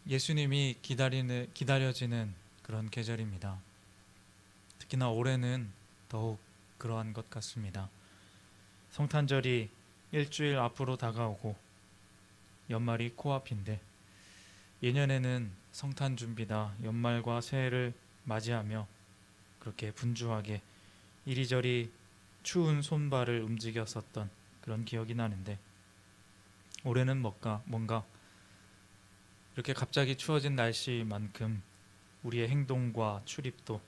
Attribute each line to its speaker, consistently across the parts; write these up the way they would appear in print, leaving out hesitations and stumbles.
Speaker 1: 예수님이 기다려지는 그런 계절입니다. 특히나 올해는 더욱 그러한 것 같습니다. 성탄절이 일주일 앞으로 다가오고 연말이 코앞인데, 예년에는 성탄 준비다 연말과 새해를 맞이하며 그렇게 분주하게 이리저리 추운 손발을 움직였었던 그런 기억이 나는데, 올해는 뭔가 이렇게 갑자기 추워진 날씨만큼 우리의 행동과 출입도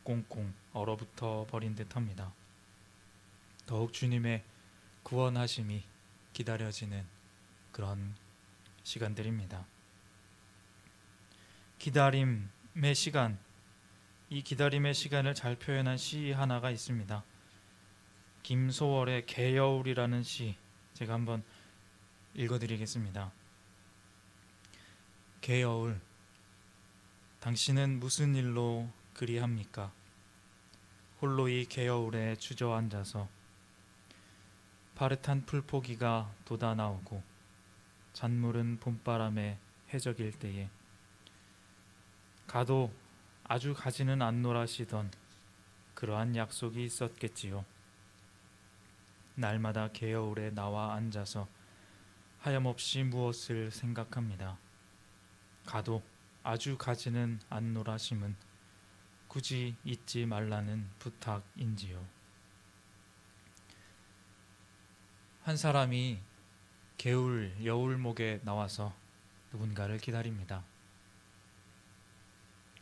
Speaker 1: 꽁꽁 얼어붙어 버린 듯합니다. 더욱 주님의 구원하심이 기다려지는 그런 시간들입니다. 기다림의 시간, 이 기다림의 시간을 잘 표현한 시 하나가 있습니다. 김소월의 개여울이라는 시, 제가 한번 읽어드리겠습니다. 개여울, 당신은 무슨 일로 그리합니까? 홀로 이 개여울에 주저앉아서 파릇한 풀포기가 돋아나오고 잔물은 봄바람에 해적일 때에 가도 아주 가지는 않노라시던 그러한 약속이 있었겠지요. 날마다 개여울에 나와 앉아서 하염없이 무엇을 생각합니다. 가도 아주 가지는 않노라심은 굳이 잊지 말라는 부탁인지요. 한 사람이 여울목에 나와서 누군가를 기다립니다.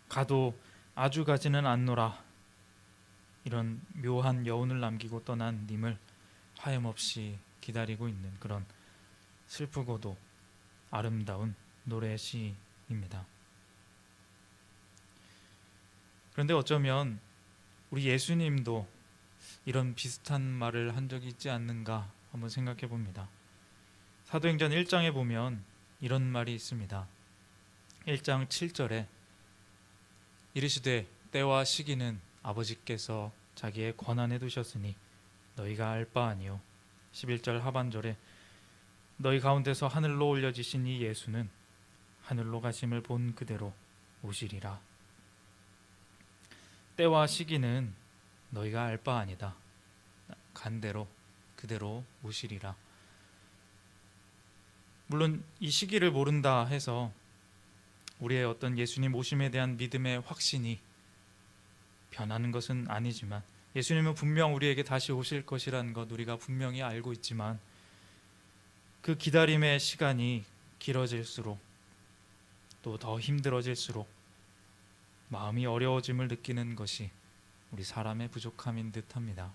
Speaker 1: 가도 아주 가지는 않노라, 이런 묘한 여운을 남기고 떠난 님을 하염없이 기다리고 있는 그런 슬프고도 아름다운 노래시입니다. 그런데 어쩌면 우리 예수님도 이런 비슷한 말을 한 적이 있지 않는가 한번 생각해 봅니다. 사도행전 1장에 보면 이런 말이 있습니다. 1장 7절에 이르시되 때와 시기는 아버지께서 자기의 권한에 두셨으니 너희가 알 바 아니요. 11절 하반절에 너희 가운데서 하늘로 올려지신 이 예수는 하늘로 가심을 본 그대로 오시리라. 때와 시기는 너희가 알 바 아니다. 간대로 그대로 오시리라. 물론 이 시기를 모른다 해서 우리의 어떤 예수님 오심에 대한 믿음의 확신이 변하는 것은 아니지만, 예수님은 분명 우리에게 다시 오실 것이라는 것 우리가 분명히 알고 있지만, 그 기다림의 시간이 길어질수록 또 더 힘들어질수록 마음이 어려워짐을 느끼는 것이 우리 사람의 부족함인 듯합니다.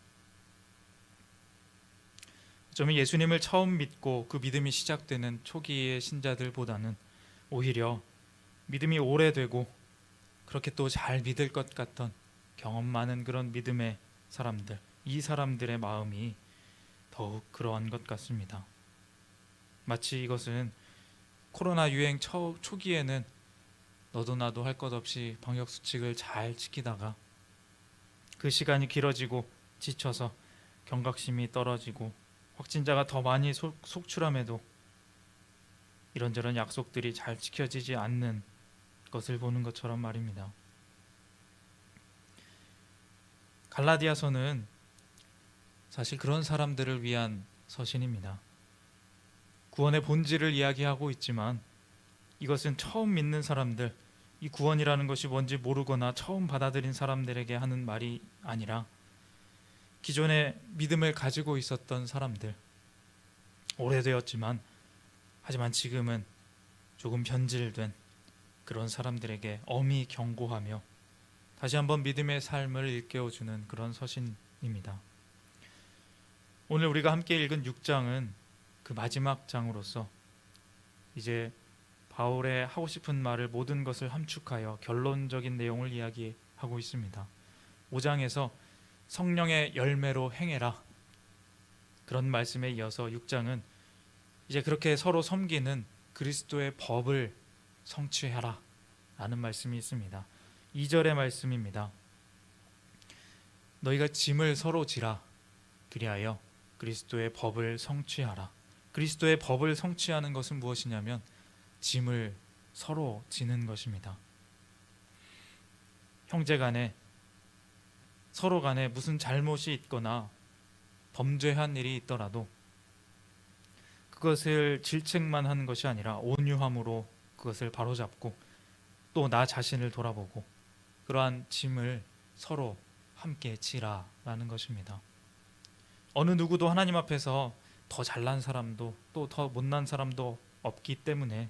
Speaker 1: 어쩌면 예수님을 처음 믿고 그 믿음이 시작되는 초기의 신자들보다는 오히려 믿음이 오래되고 그렇게 또 잘 믿을 것 같던 경험 많은 그런 믿음의 사람들, 이 사람들의 마음이 더욱 그러한 것 같습니다. 마치 이것은 코로나 유행 초기에는 너도 나도 할 것 없이 방역수칙을 잘 지키다가 그 시간이 길어지고 지쳐서 경각심이 떨어지고 확진자가 더 많이 속출함에도 이런저런 약속들이 잘 지켜지지 않는 것을 보는 것처럼 말입니다. 갈라디아서는 사실 그런 사람들을 위한 서신입니다. 구원의 본질을 이야기하고 있지만 이것은 처음 믿는 사람들, 이 구원이라는 것이 뭔지 모르거나 처음 받아들인 사람들에게 하는 말이 아니라 기존에 믿음을 가지고 있었던 사람들, 오래되었지만 하지만 지금은 조금 변질된 그런 사람들에게 엄히 경고하며 다시 한번 믿음의 삶을 일깨워주는 그런 서신입니다. 오늘 우리가 함께 읽은 6장은 그 마지막 장으로서 이제 바울의 하고 싶은 말을 모든 것을 함축하여 결론적인 내용을 이야기하고 있습니다. 5장에서 성령의 열매로 행해라, 그런 말씀에 이어서 6장은 이제 그렇게 서로 섬기는 그리스도의 법을 성취하라 라는 말씀이 있습니다. 2절의 말씀입니다. 너희가 짐을 서로 지라, 그리하여 그리스도의 법을 성취하라. 그리스도의 법을 성취하는 것은 무엇이냐면 짐을 서로 지는 것입니다. 형제간에 서로 간에 무슨 잘못이 있거나 범죄한 일이 있더라도 그것을 질책만 하는 것이 아니라 온유함으로 그것을 바로잡고 또 나 자신을 돌아보고 그러한 짐을 서로 함께 지라라는 것입니다. 어느 누구도 하나님 앞에서 더 잘난 사람도 또 더 못난 사람도 없기 때문에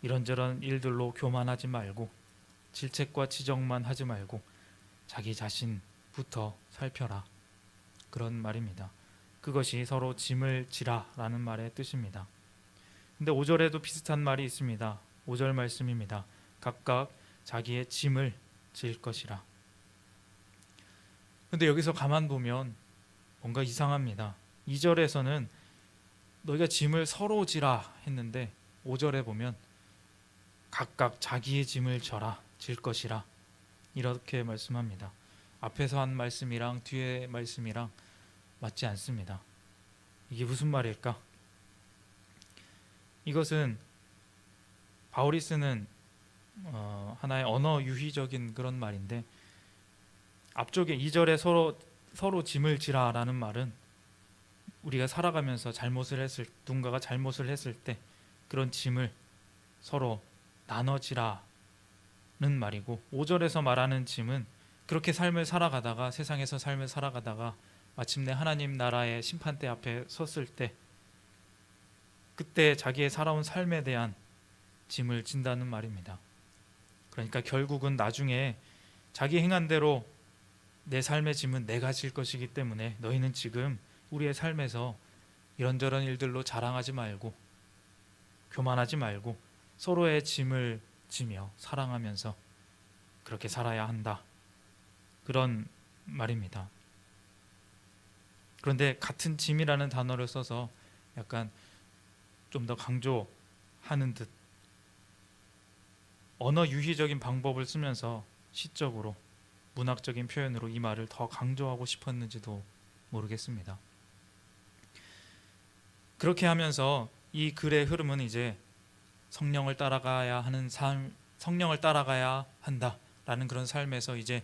Speaker 1: 이런저런 일들로 교만하지 말고 질책과 지적만 하지 말고 자기 자신부터 살펴라, 그런 말입니다. 그것이 서로 짐을 지라라는 말의 뜻입니다. 근데 5절에도 비슷한 말이 있습니다. 5절 말씀입니다. 각각 자기의 짐을 질 것이라. 근데 여기서 가만 보면 뭔가 이상합니다. 2절에서는 너희가 짐을 서로 지라 했는데 5절에 보면 각각 자기의 짐을 질 것이라 이렇게 말씀합니다. 앞에서 한 말씀이랑 뒤에 말씀이랑 맞지 않습니다. 이게 무슨 말일까? 이것은 바울이 쓰는 하나의 언어 유희적인 그런 말인데, 앞쪽에 2절에 서로 짐을 지라라는 말은 우리가 살아가면서 누군가가 잘못을 했을 때 그런 짐을 서로 나눠지라는 말이고, 5절에서 말하는 짐은 그렇게 세상에서 삶을 살아가다가 마침내 하나님 나라의 심판대 앞에 섰을 때 그때 자기의 살아온 삶에 대한 짐을 진다는 말입니다. 그러니까 결국은 나중에 자기 행한 대로 내 삶의 짐은 내가 질 것이기 때문에 너희는 지금 우리의 삶에서 이런저런 일들로 자랑하지 말고 교만하지 말고 서로의 짐을 지며 사랑하면서 그렇게 살아야 한다, 그런 말입니다. 그런데 같은 짐이라는 단어를 써서 약간 좀 더 강조하는 듯 언어 유희적인 방법을 쓰면서 시적으로 문학적인 표현으로 이 말을 더 강조하고 싶었는지도 모르겠습니다. 그렇게 하면서 이 글의 흐름은 이제 성령을 따라가야 한다라는 그런 삶에서 이제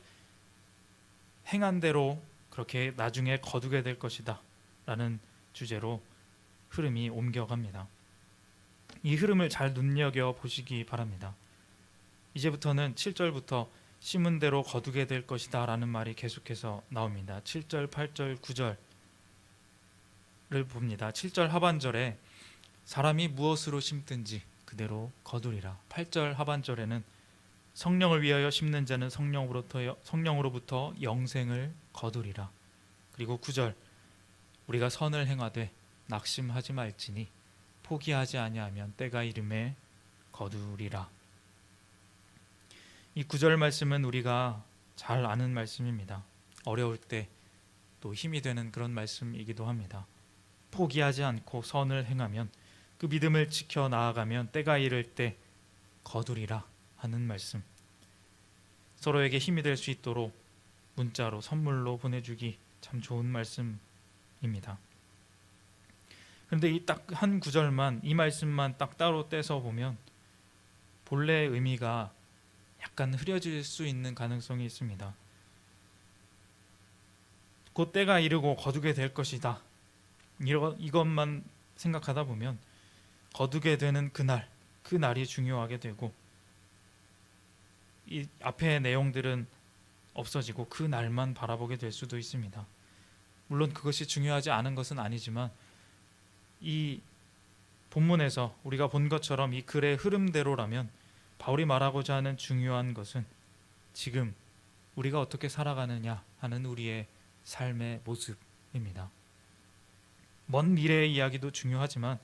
Speaker 1: 행한 대로 그렇게 나중에 거두게 될 것이다 라는 주제로 흐름이 옮겨갑니다. 이 흐름을 잘 눈여겨 보시기 바랍니다. 이제부터는 7절부터 심은 대로 거두게 될 것이다 라는 말이 계속해서 나옵니다. 7절, 8절, 9절을 봅니다. 7절 하반절에 사람이 무엇으로 심든지 그대로 거두리라. 8절 하반절에는 성령을 위하여 심는 자는 성령으로부터 영생을 거두리라. 그리고 9절, 우리가 선을 행하되 낙심하지 말지니 포기하지 아니하면 때가 이름에 거두리라. 이 9절 말씀은 우리가 잘 아는 말씀입니다. 어려울 때 또 힘이 되는 그런 말씀이기도 합니다. 포기하지 않고 선을 행하면, 그 믿음을 지켜 나아가면 때가 이를 때 거두리라 하는 말씀, 서로에게 힘이 될 수 있도록 문자로 선물로 보내주기 참 좋은 말씀입니다. 그런데 이 딱 한 구절만, 이 말씀만 딱 따로 떼서 보면 본래의 의미가 약간 흐려질 수 있는 가능성이 있습니다. 곧 때가 이르고 거두게 될 것이다, 이것만 생각하다 보면 거두게 되는 그 날이 중요하게 되고 이 앞의 내용들은 없어지고 그 날만 바라보게 될 수도 있습니다. 물론 그것이 중요하지 않은 것은 아니지만 이 본문에서 우리가 본 것처럼 이 글의 흐름대로라면 바울이 말하고자 하는 중요한 것은 지금 우리가 어떻게 살아가느냐 하는 우리의 삶의 모습입니다. 먼 미래의 이야기도 중요하지만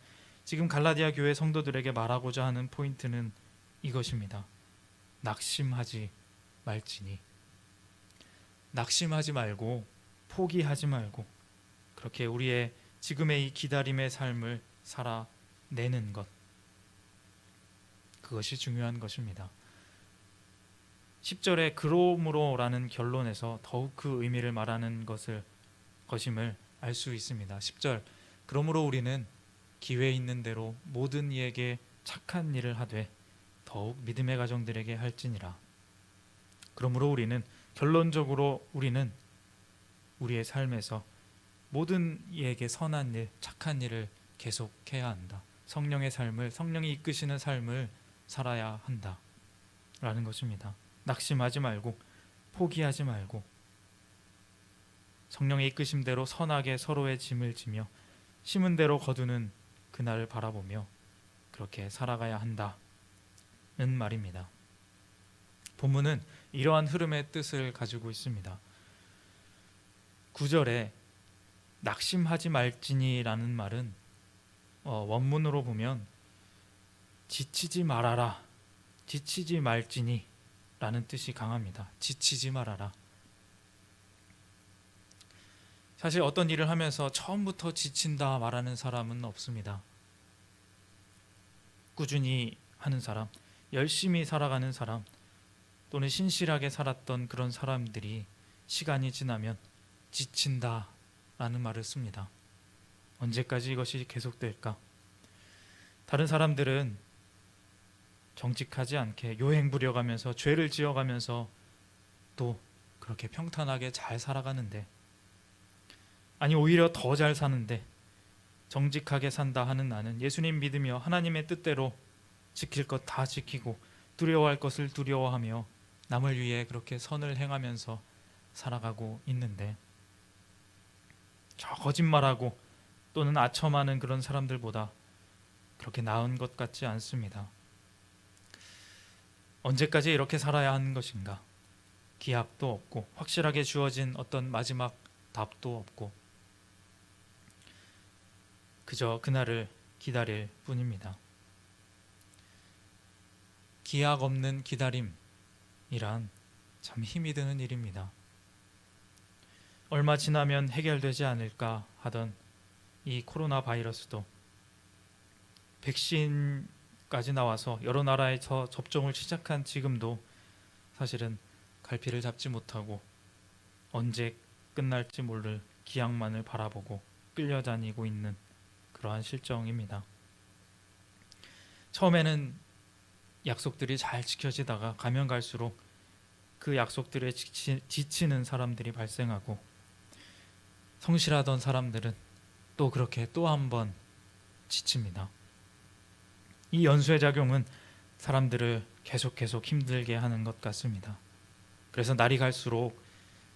Speaker 1: 지금 갈라디아 교회 성도들에게 말하고자 하는 포인트는 이것입니다. 낙심하지 말지니. 낙심하지 말고 포기하지 말고 그렇게 우리의 지금의 이 기다림의 삶을 살아내는 것, 그것이 중요한 것입니다. 10절에 그러므로라는 결론에서 더욱 그 의미를 말하는 것임을 알 수 있습니다. 10절, 그러므로 우리는 기회 있는 대로 모든 이에게 착한 일을 하되 더욱 믿음의 가정들에게 할지니라. 그러므로 결론적으로 우리는 우리의 삶에서 모든 이에게 선한 일, 착한 일을 계속해야 한다. 성령의 삶을, 성령이 이끄시는 삶을 살아야 한다 라는 것입니다. 낙심하지 말고 포기하지 말고 성령의 이끄심대로 선하게 서로의 짐을 지며 심은 대로 거두는 그날을 바라보며 그렇게 살아가야 한다는 말입니다. 본문은 이러한 흐름의 뜻을 가지고 있습니다. 9절에 낙심하지 말지니라는 말은 원문으로 보면 지치지 말아라, 지치지 말지니 라는 뜻이 강합니다. 지치지 말아라. 사실 어떤 일을 하면서 처음부터 지친다 말하는 사람은 없습니다. 꾸준히 하는 사람, 열심히 살아가는 사람, 또는 신실하게 살았던 그런 사람들이 시간이 지나면 지친다 라는 말을 씁니다. 언제까지 이것이 계속될까? 다른 사람들은 정직하지 않게 요행 부려가면서 죄를 지어가면서 또 그렇게 평탄하게 잘 살아가는데, 아니 오히려 더 잘 사는데 정직하게 산다 하는 나는 예수님 믿으며 하나님의 뜻대로 지킬 것 다 지키고 두려워할 것을 두려워하며 남을 위해 그렇게 선을 행하면서 살아가고 있는데, 저 거짓말하고 또는 아첨하는 그런 사람들보다 그렇게 나은 것 같지 않습니다. 언제까지 이렇게 살아야 하는 것인가? 기약도 없고 확실하게 주어진 어떤 마지막 답도 없고 그저 그날을 기다릴 뿐입니다. 기약 없는 기다림이란 참 힘이 드는 일입니다. 얼마 지나면 해결되지 않을까 하던 이 코로나 바이러스도 백신까지 나와서 여러 나라에서 접종을 시작한 지금도 사실은 갈피를 잡지 못하고 언제 끝날지 모를 기약만을 바라보고 끌려다니고 있는 그러한 실정입니다. 처음에는 약속들이 잘 지켜지다가 가면 갈수록 그 약속들에 지치는 사람들이 발생하고, 성실하던 사람들은 또 그렇게 또 한 번 지칩니다. 이 연쇄 작용은 사람들을 계속 힘들게 하는 것 같습니다. 그래서 날이 갈수록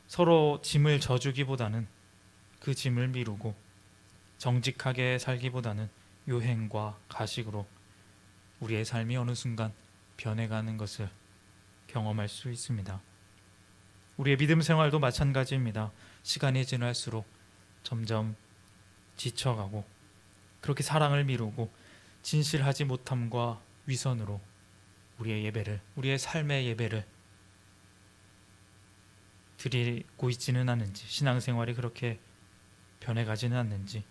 Speaker 1: 서로 짐을 져주기보다는 그 짐을 미루고 정직하게 살기보다는 요행과 가식으로 우리의 삶이 어느 순간 변해가는 것을 경험할 수 있습니다. 우리의 믿음 생활도 마찬가지입니다. 시간이 지날수록 점점 지쳐가고 그렇게 사랑을 미루고 진실하지 못함과 위선으로 우리의 삶의 예배를 드리고 있지는 않는지, 신앙생활이 그렇게 변해가지는 않는지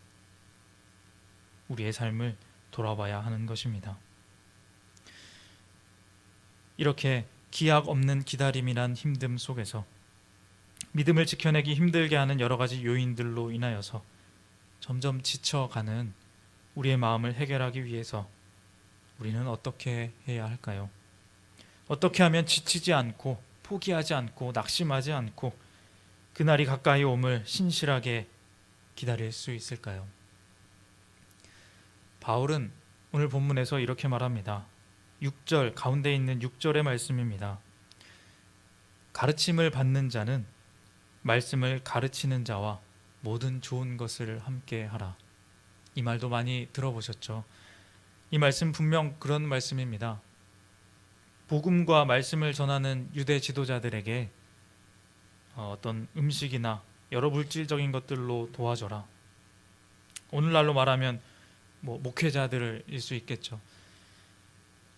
Speaker 1: 우리의 삶을 돌아봐야 하는 것입니다. 이렇게 기약 없는 기다림이란 힘듦 속에서 믿음을 지켜내기 힘들게 하는 여러 가지 요인들로 인하여서 점점 지쳐가는 우리의 마음을 해결하기 위해서 우리는 어떻게 해야 할까요? 어떻게 하면 지치지 않고 포기하지 않고 낙심하지 않고 그날이 가까이 옴을 신실하게 기다릴 수 있을까요? 바울은 오늘 본문에서 이렇게 말합니다. 6절 가운데 있는 6절의 말씀입니다. 가르침을 받는 자는 말씀을 가르치는 자와 모든 좋은 것을 함께 하라. 이 말도 많이 들어보셨죠? 이 말씀 분명 그런 말씀입니다. 복음과 말씀을 전하는 유대 지도자들에게 어떤 음식이나 여러 물질적인 것들로 도와줘라. 오늘날로 말하면 목회자들일 수 있겠죠.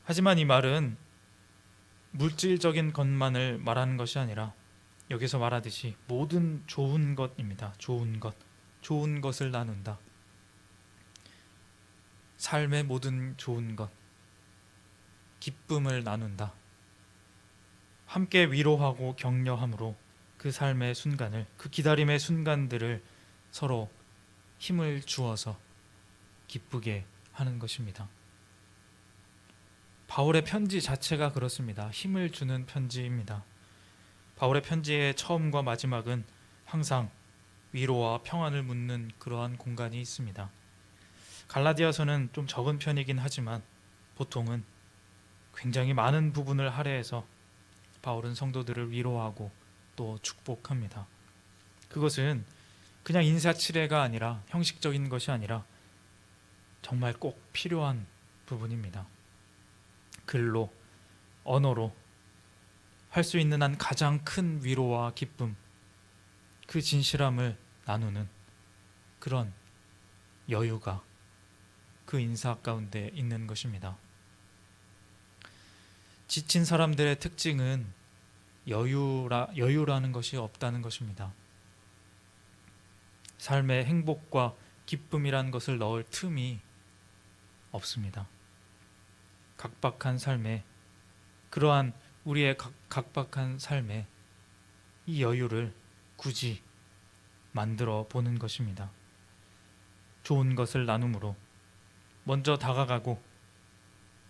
Speaker 1: 하지만 이 말은 물질적인 것만을 말하는 것이 아니라 여기서 말하듯이 모든 좋은 것입니다. 좋은 것, 좋은 것을 나눈다. 삶의 모든 좋은 것, 기쁨을 나눈다. 함께 위로하고 격려함으로 그 삶의 순간을, 그 기다림의 순간들을 서로 힘을 주어서 기쁘게 하는 것입니다. 바울의 편지 자체가 그렇습니다. 힘을 주는 편지입니다. 바울의 편지의 처음과 마지막은 항상 위로와 평안을 묻는 그러한 공간이 있습니다. 갈라디아서는 좀 적은 편이긴 하지만 보통은 굉장히 많은 부분을 할애해서 바울은 성도들을 위로하고 또 축복합니다. 그것은 그냥 인사치레가 아니라 형식적인 것이 아니라 정말 꼭 필요한 부분입니다. 글로, 언어로 할 수 있는 한 가장 큰 위로와 기쁨, 그 진실함을 나누는 그런 여유가 그 인사 가운데 있는 것입니다. 지친 사람들의 특징은 여유라는 것이 없다는 것입니다. 삶의 행복과 기쁨이라는 것을 넣을 틈이 없습니다. 각박한 삶에, 그러한 우리의 각박한 삶에 이 여유를 굳이 만들어 보는 것입니다. 좋은 것을 나눔으로, 먼저 다가가고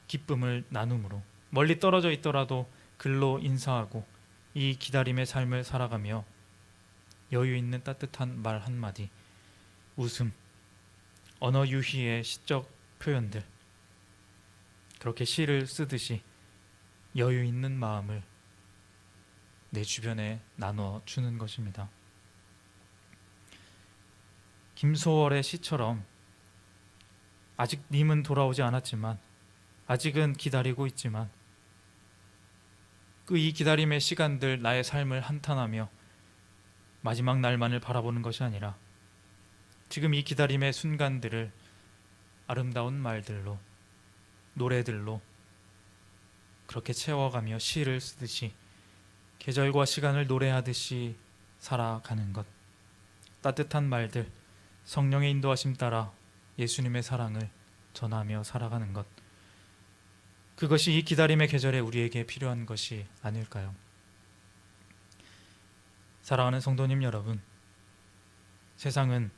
Speaker 1: 기쁨을 나눔으로, 멀리 떨어져 있더라도 글로 인사하고 이 기다림의 삶을 살아가며 여유 있는 따뜻한 말 한마디, 웃음, 언어 유희의 시적 표현들, 그렇게 시를 쓰듯이 여유 있는 마음을 내 주변에 나눠주는 것입니다. 김소월의 시처럼 아직 님은 돌아오지 않았지만, 아직은 기다리고 있지만, 그 이 기다림의 시간들 나의 삶을 한탄하며 마지막 날만을 바라보는 것이 아니라 지금 이 기다림의 순간들을 아름다운 말들로, 노래들로 그렇게 채워가며 시를 쓰듯이 계절과 시간을 노래하듯이 살아가는 것, 따뜻한 말들, 성령의 인도하심 따라 예수님의 사랑을 전하며 살아가는 것, 그것이 이 기다림의 계절에 우리에게 필요한 것이 아닐까요? 사랑하는 성도님 여러분, 세상은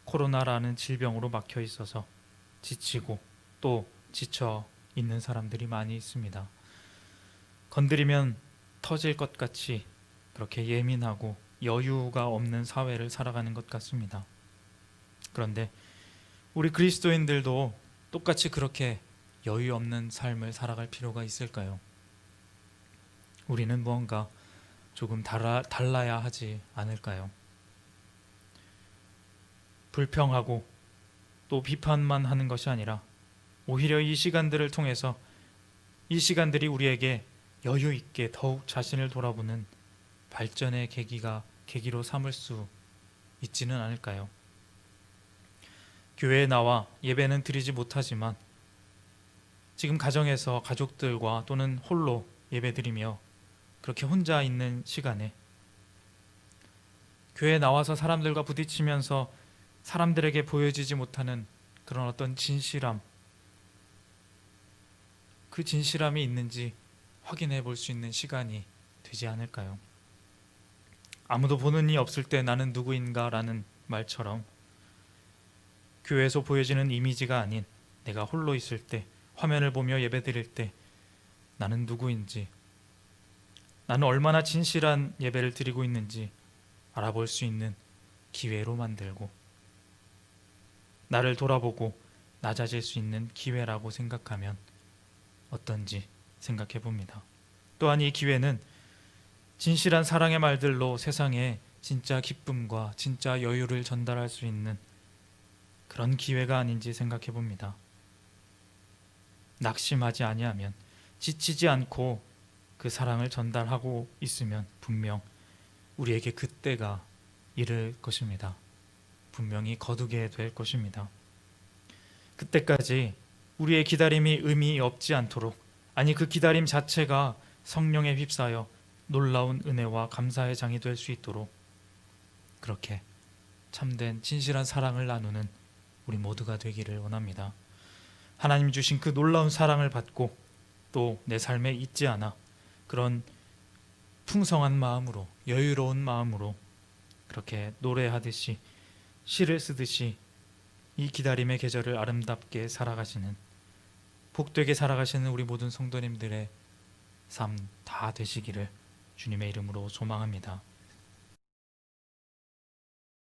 Speaker 1: 코로나라는 질병으로 막혀 있어서 지치고 또 지쳐 있는 사람들이 많이 있습니다. 건드리면 터질 것 같이 그렇게 예민하고 여유가 없는 사회를 살아가는 것 같습니다. 그런데 우리 그리스도인들도 똑같이 그렇게 여유 없는 삶을 살아갈 필요가 있을까요? 우리는 무언가 조금 달라야 하지 않을까요? 불평하고 또 비판만 하는 것이 아니라 오히려 이 시간들을 통해서 이 시간들이 우리에게 여유 있게 더욱 자신을 돌아보는 발전의 계기로 삼을 수 있지는 않을까요? 교회에 나와 예배는 드리지 못하지만 지금 가정에서 가족들과 또는 홀로 예배드리며 그렇게 혼자 있는 시간에 교회에 나와서 사람들과 부딪히면서 사람들에게 보여지지 못하는 그런 어떤 진실함, 그 진실함이 있는지 확인해 볼 수 있는 시간이 되지 않을까요? 아무도 보는 이 없을 때 나는 누구인가 라는 말처럼 교회에서 보여지는 이미지가 아닌 내가 홀로 있을 때, 화면을 보며 예배드릴 때 나는 누구인지, 나는 얼마나 진실한 예배를 드리고 있는지 알아볼 수 있는 기회로 만들고, 나를 돌아보고 낮아질 수 있는 기회라고 생각하면 어떤지 생각해 봅니다. 또한 이 기회는 진실한 사랑의 말들로 세상에 진짜 기쁨과 진짜 여유를 전달할 수 있는 그런 기회가 아닌지 생각해 봅니다. 낙심하지 아니하면, 지치지 않고 그 사랑을 전달하고 있으면 분명 우리에게 그때가 이를 것입니다. 분명히 거두게 될 것입니다. 그때까지 우리의 기다림이 의미 없지 않도록, 아니 그 기다림 자체가 성령에 휩싸여 놀라운 은혜와 감사의 장이 될 수 있도록 그렇게 참된 진실한 사랑을 나누는 우리 모두가 되기를 원합니다. 하나님 주신 그 놀라운 사랑을 받고 또 내 삶에 잊지 않아 그런 풍성한 마음으로, 여유로운 마음으로 그렇게 노래하듯이 시를 쓰듯이 이 기다림의 계절을 아름답게 살아가시는 복되게 살아가시는 우리 모든 성도님들의 삶 다 되시기를 주님의 이름으로 소망합니다.